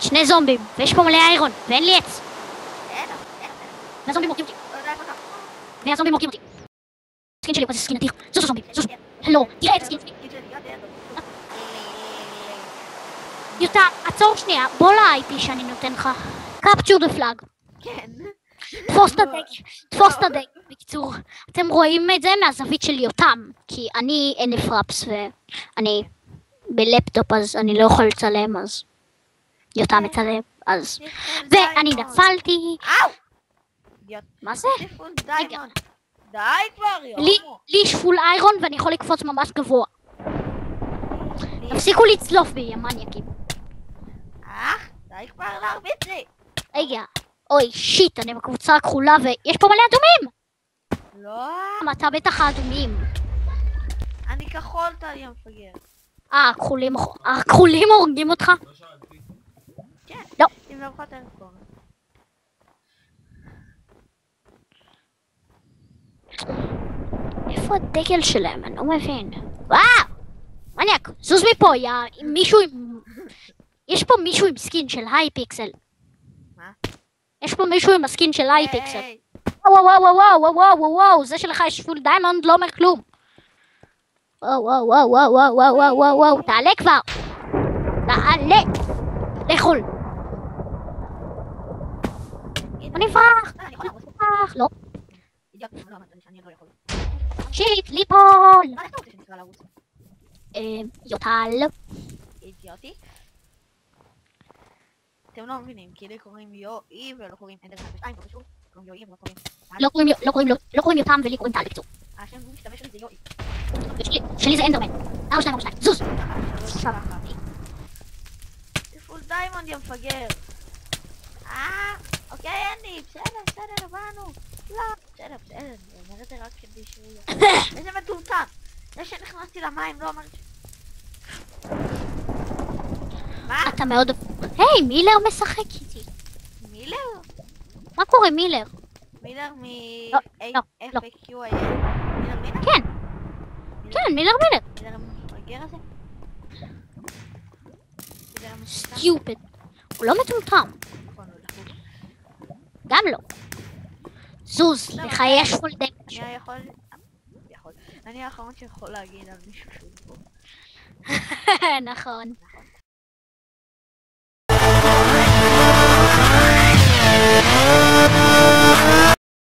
שני זומבים, ויש פה מלא איירון, ואין לי עץ. והזומבים הורגים אותי. והזומבים הורגים אותי. סקין שלי, אבל זה סקין אדיר. זוז הזומבים, זוז. לא, תראה את הסקין שלי. יוטה, עצור שנייה, בוא ל-IP שאני נותן לך. קפצ'ור דה פלאג. כן. תפוס את הדג. בקיצור, אתם רואים את זה מהזווית של יותם, כי אני אין לי פרפס ואני בלפטופ אז אני לא יכול לצלם, אז יותם מצלם, אז... ואני נפלתי. מה זה? די כבר, יומו. לי יש פול איירון ואני יכול לקפוץ ממש גבוה. תפסיקו לצלוף בי, יא מניאקים. די כבר להרביץ לי. רגע, אוי שיט, אני בקבוצה הכחולה ויש פה מלא אדומים! לא. אתה בטח האדומים. אני כחול תהיה מפגר. הכחולים הורגים אותך? כן. לא. אם לא יכולת לזכור. איפה הדגל שלהם? אני לא מבין. וואו! מניאק, זוז מפה, יא מישהו עם... יש פה מישהו עם סקין של היי פיקסל. מה? יש פה מישהו עם הסקין של היי פיקסל. וואו וואו וואו וואו וואו וואו וואו, זה שלך יש פול דיימונד לא אומר כלום. וואו וואו וואו וואו וואו וואו וואו וואו וואו, תעלה כבר. תעלה. לאכול. אני אברח. לא. שיט, ליפול. יוטל. אידיוטי. אתם לא מבינים, כי לי קוראים יואי ולא קוראים אנדר 2 פשוט. קוראים יואי ולא קוראים... לא קוראים יותם ולי קוראים טל בקצור. השם הוא משתמש לי זה יואי. שלי זה אנדרמן. 4-2-4-2, זוז. זה פול דיימונד יא מפגר. אוקיי אין לי, בסדר, הבנו. לא, בסדר, אני אומר את זה רק כדי שהוא יהיה. איזה מטומטם. זה שנכנסתי למים לא אמרתי... מה? אתה מאוד... היי, מילר משחק איתי. מילר? מה קורה מילר? מילר לא. מ-FAQIA? מילר מילר? כן. כן, מילר. מילר המפגר הזה? סטיופד. הוא לא מטומטם. גם לא. זוז, לך יש פול דמג'. אני האחרון שיכול להגיד על מישהו שהוא פה. נכון.